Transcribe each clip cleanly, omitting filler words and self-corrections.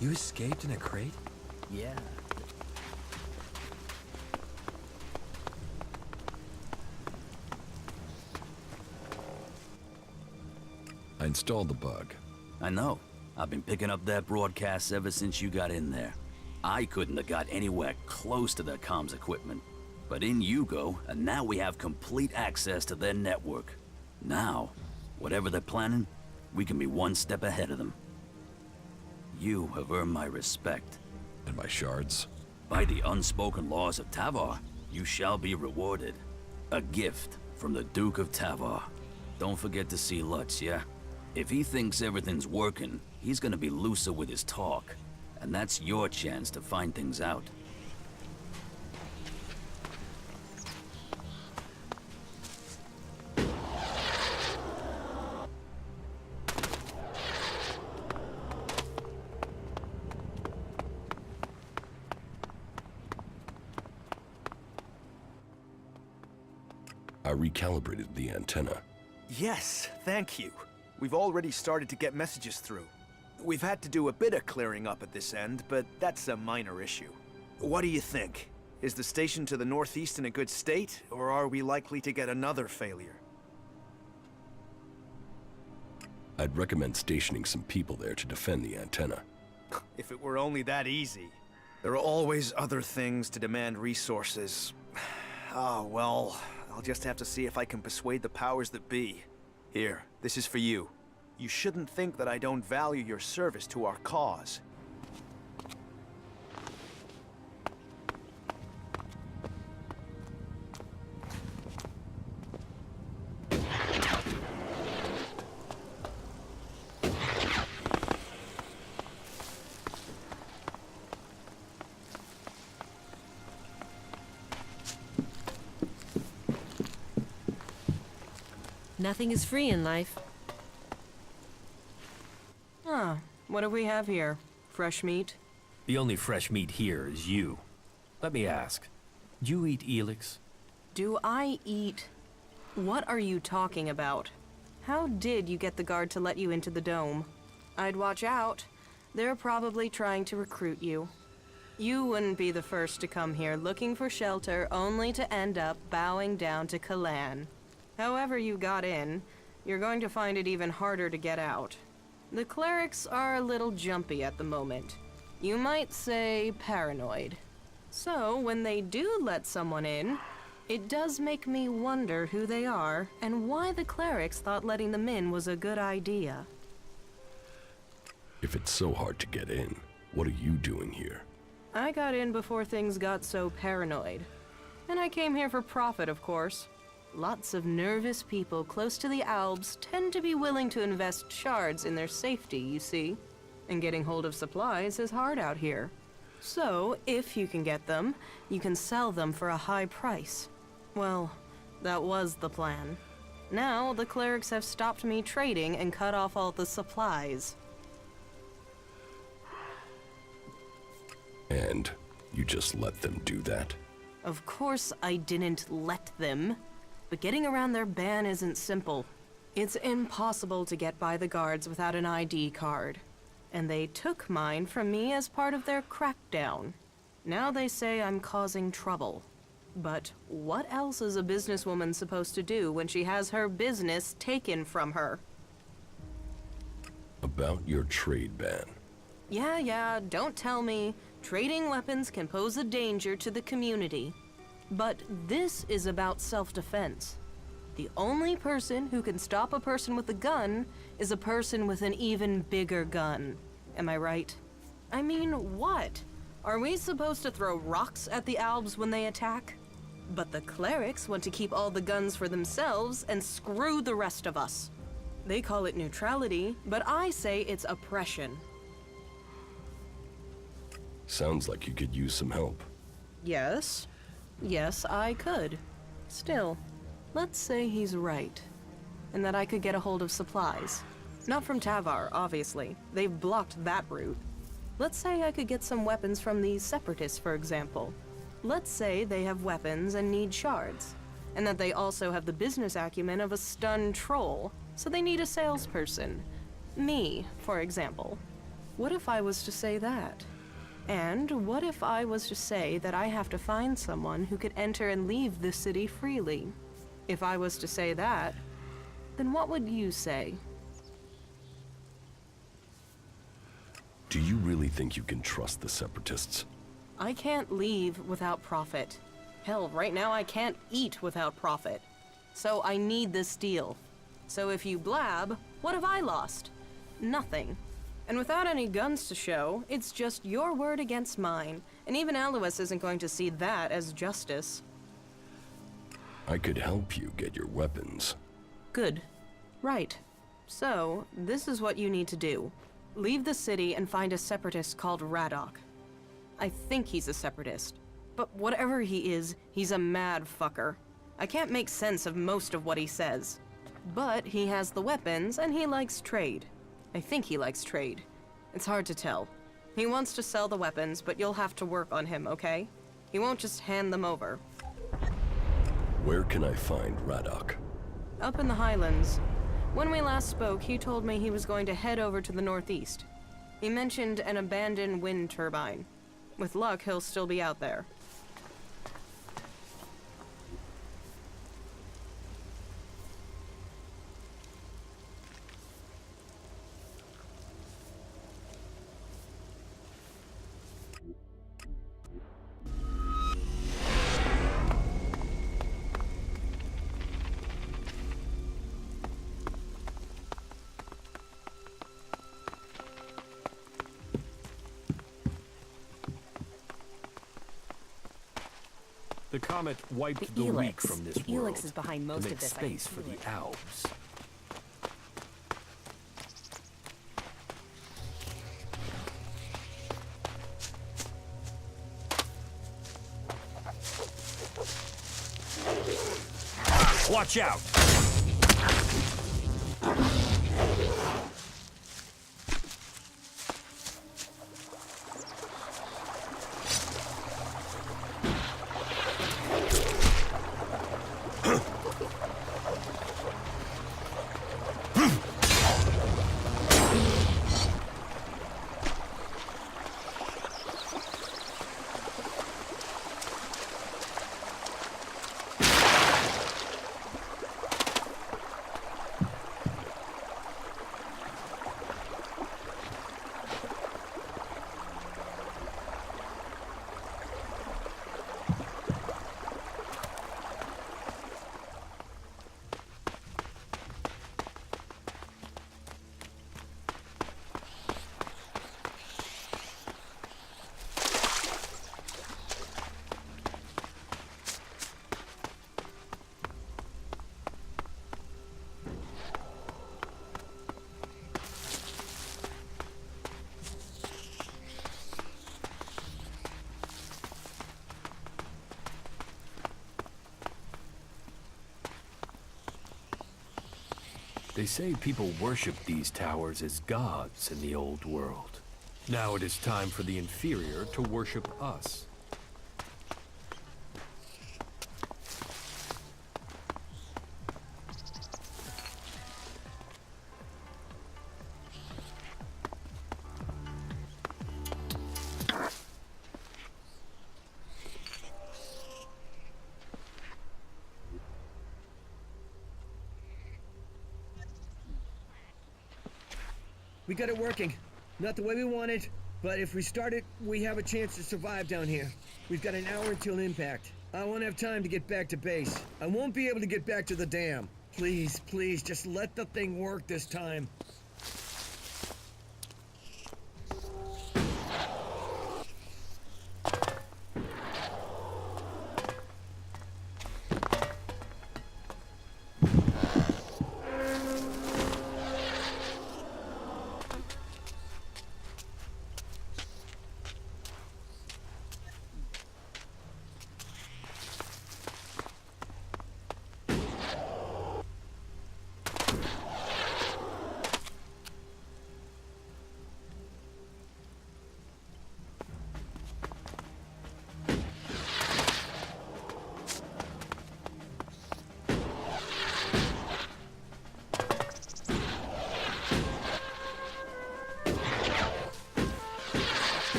You escaped in a crate? Yeah. I installed the bug. I know. I've been picking up that broadcast ever since you got in there. I couldn't have got anywhere close to their comms equipment. But in you go, and now we have complete access to their network. Now, whatever they're planning, we can be one step ahead of them. You have earned my respect. And my shards? By the unspoken laws of Tavar, you shall be rewarded. A gift from the Duke of Tavar. Don't forget to see Lutz, yeah? If he thinks everything's working, he's gonna be looser with his talk. And that's your chance to find things out. I recalibrated the antenna. Yes, thank you. We've already started to get messages through. We've had to do a bit of clearing up at this end, but that's a minor issue. What do you think? Is the station to the northeast in a good state, or are we likely to get another failure? I'd recommend stationing some people there to defend the antenna. If it were only that easy. There are always other things to demand resources. Oh, well, I'll just have to see if I can persuade the powers that be. Here, this is for you. You shouldn't think that I don't value your service to our cause. Nothing is free in life. Huh. What do we have here? Fresh meat? The only fresh meat here is you. Let me ask, do you eat ELEX? Do I eat? What are you talking about? How did you get the guard to let you into the dome? I'd watch out. They're probably trying to recruit you. You wouldn't be the first to come here looking for shelter only to end up bowing down to Kalan. However you got in, you're going to find it even harder to get out. The clerics are a little jumpy at the moment. You might say paranoid. So, when they do let someone in, it does make me wonder who they are and why the clerics thought letting them in was a good idea. If it's so hard to get in, what are you doing here? I got in before things got so paranoid. And I came here for profit, of course. Lots of nervous people close to the Alps tend to be willing to invest shards in their safety, you see. And getting hold of supplies is hard out here. So, if you can get them, you can sell them for a high price. Well, that was the plan. Now, the clerics have stopped me trading and cut off all the supplies. And you just let them do that? Of course I didn't let them. But getting around their ban isn't simple. It's impossible to get by the guards without an ID card. And they took mine from me as part of their crackdown. Now they say I'm causing trouble. But what else is a businesswoman supposed to do when she has her business taken from her? About your trade ban. Yeah, don't tell me. Trading weapons can pose a danger to the community. But this is about self-defense. The only person who can stop a person with a gun is a person with an even bigger gun. Am I right? I mean, what? Are we supposed to throw rocks at the Albs when they attack? But the clerics want to keep all the guns for themselves and screw the rest of us. They call it neutrality, but I say it's oppression. Sounds like you could use some help. Yes. Yes, I could. Still, let's say he's right. And that I could get a hold of supplies. Not from Tavar, obviously. They've blocked that route. Let's say I could get some weapons from these separatists, for example. Let's say they have weapons and need shards. And that they also have the business acumen of a stunned troll, so they need a salesperson. Me, for example. What if I was to say that? And what if I was to say that I have to find someone who could enter and leave this city freely? If I was to say that, then what would you say? Do you really think you can trust the Separatists? I can't leave without profit. Hell, right now I can't eat without profit. So I need this deal. So if you blab, what have I lost? Nothing. And without any guns to show, it's just your word against mine. And even Alois isn't going to see that as justice. I could help you get your weapons. Good. Right. So, this is what you need to do. Leave the city and find a separatist called Radok. I think he's a separatist. But whatever he is, he's a mad fucker. I can't make sense of most of what he says. But he has the weapons, and he likes trade. I think he likes trade. It's hard to tell. He wants to sell the weapons, but you'll have to work on him, okay? He won't just hand them over. Where can I find Radok? Up in the Highlands. When we last spoke, he told me he was going to head over to the northeast. He mentioned an abandoned wind turbine. With luck, he'll still be out there. The comet wiped The the weak ELEX. from this The world ELEX is behind most to of make this, I space can for feel the it. Alps. Watch out! They say people worship these towers as gods in the old world. Now it is time for the inferior to worship us. We got it working. Not the way we wanted, but if we start it, we have a chance to survive down here. We've got an hour until impact. I won't have time to get back to base. I won't be able to get back to the dam. Please, please, just let the thing work this time.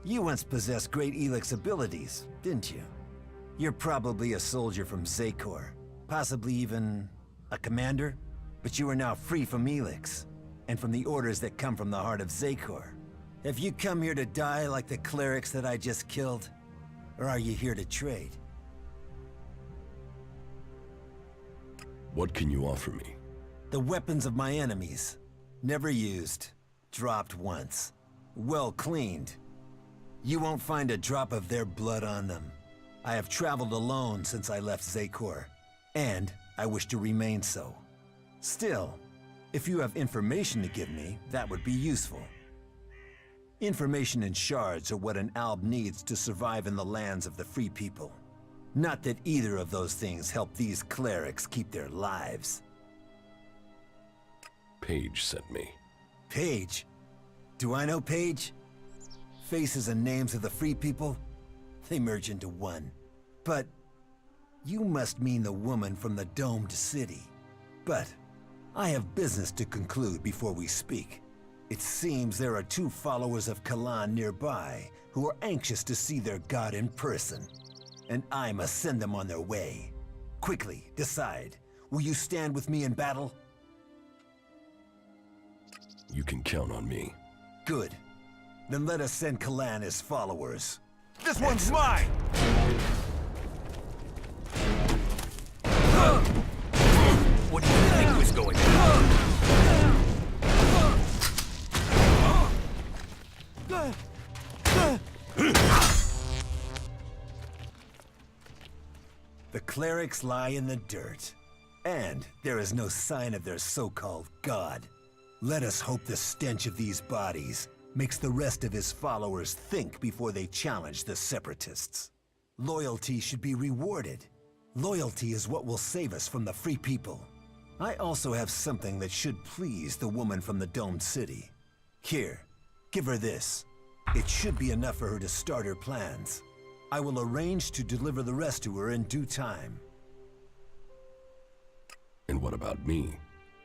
You once possessed great ELEX abilities, didn't you? You're probably a soldier from Zakor, possibly even a commander, but you are now free from ELEX, and from the orders that come from the heart of Zakor. Have you come here to die like the clerics that I just killed? Or are you here to trade? What can you offer me? The weapons of my enemies. Never used. Dropped once. Well cleaned. You won't find a drop of their blood on them. I have traveled alone since I left Zakor, and I wish to remain so. Still, if you have information to give me, that would be useful. Information and shards are what an alb needs to survive in the lands of the free people. Not that either of those things help these clerics keep their lives. Paige sent me. Paige? Do I know Paige? Faces and names of the free people? They merge into one. But you must mean the woman from the domed city. But I have business to conclude before we speak. It seems there are 2 followers of Kalan nearby who are anxious to see their god in person. And I must send them on their way. Quickly, decide. Will you stand with me in battle? You can count on me. Good. Then let us send Kalan as followers. This one's mine! What do you think was going on? The clerics lie in the dirt, and there is no sign of their so-called god. Let us hope the stench of these bodies makes the rest of his followers think before they challenge the Separatists. Loyalty should be rewarded. Loyalty is what will save us from the free people. I also have something that should please the woman from the domed city. Here, give her this. It should be enough for her to start her plans. I will arrange to deliver the rest to her in due time. And what about me?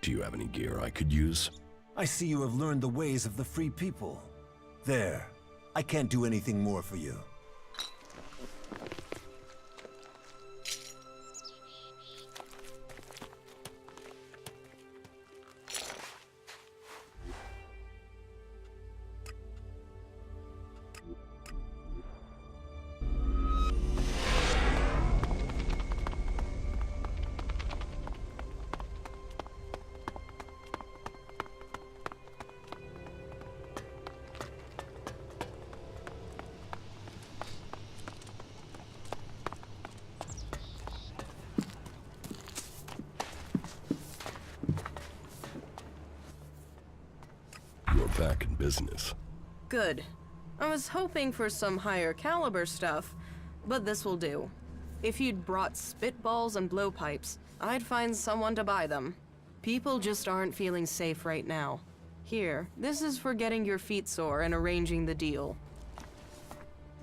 Do you have any gear I could use? I see you have learned the ways of the free people. There. I can't do anything more for you. You're back in business. Good. I was hoping for some higher caliber stuff, but this will do. If you'd brought spitballs and blowpipes, I'd find someone to buy them. People just aren't feeling safe right now. Here, this is for getting your feet sore and arranging the deal.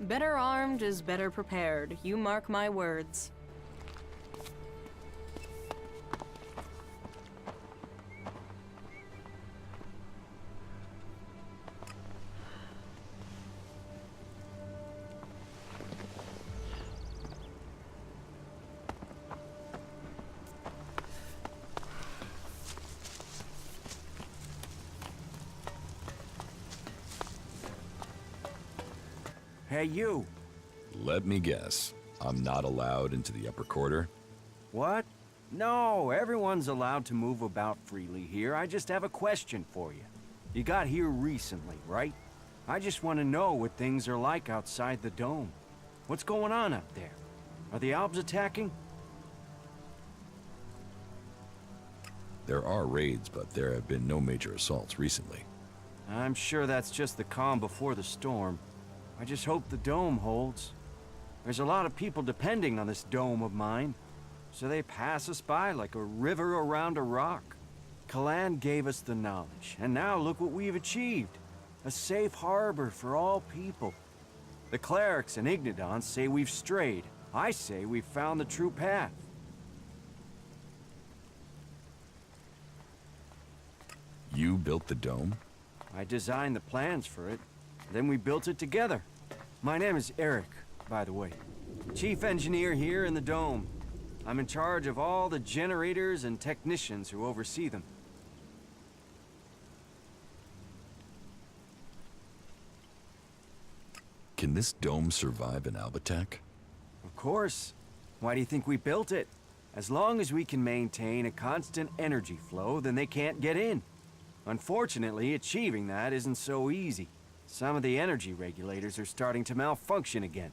Better armed is better prepared, you mark my words. Hey, you. Let me guess. I'm not allowed into the upper quarter? What? No, everyone's allowed to move about freely here. I just have a question for you. You got here recently, right? I just want to know what things are like outside the dome. What's going on up there? Are the Albs attacking? There are raids, but there have been no major assaults recently. I'm sure that's just the calm before the storm. I just hope the dome holds. There's a lot of people depending on this dome of mine, so they pass us by like a river around a rock. Kalan gave us the knowledge, and now look what we've achieved. A safe harbor for all people. The clerics and Ignidons say we've strayed. I say we've found the true path. You built the dome? I designed the plans for it, then we built it together. My name is Eric, by the way. Chief engineer here in the dome. I'm in charge of all the generators and technicians who oversee them. Can this dome survive an Albatech? Of course. Why do you think we built it? As long as we can maintain a constant energy flow, then they can't get in. Unfortunately, achieving that isn't so easy. Some of the energy regulators are starting to malfunction again.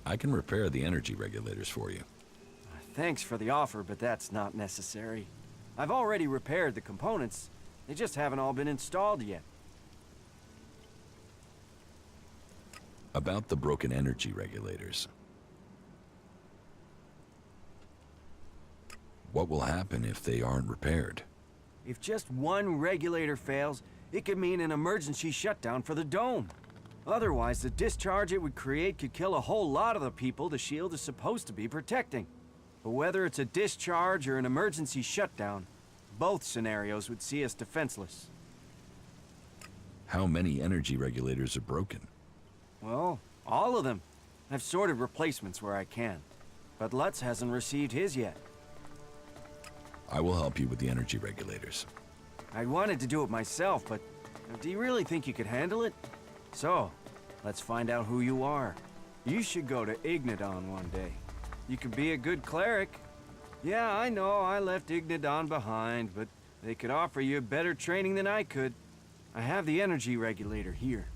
I can repair the energy regulators for you. Thanks for the offer, but that's not necessary. I've already repaired the components. They just haven't all been installed yet. About the broken energy regulators. What will happen if they aren't repaired? If just one regulator fails, it could mean an emergency shutdown for the dome. Otherwise, the discharge it would create could kill a whole lot of the people the shield is supposed to be protecting. But whether it's a discharge or an emergency shutdown, both scenarios would see us defenseless. How many energy regulators are broken? Well, all of them. I've sorted replacements where I can. But Lutz hasn't received his yet. I will help you with the energy regulators. I wanted to do it myself, but do you really think you could handle it? So, let's find out who you are. You should go to Ignadon one day. You could be a good cleric. Yeah, I know I left Ignadon behind, but they could offer you better training than I could. I have the energy regulator here.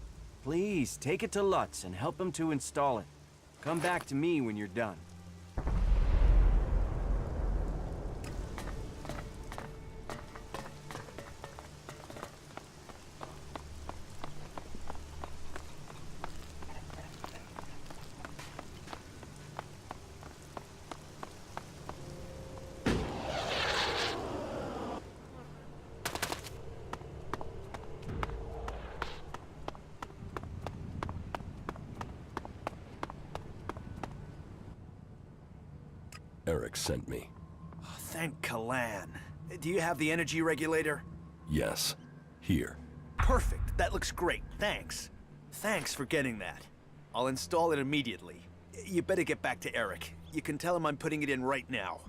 Please, take it to Lutz and help him to install it. Come back to me when you're done. Eric sent me. Thank Kalan. Do you have the energy regulator? Yes. Here. Perfect. That looks great. Thanks. Thanks for getting that. I'll install it immediately. You better get back to Eric. You can tell him I'm putting it in right now.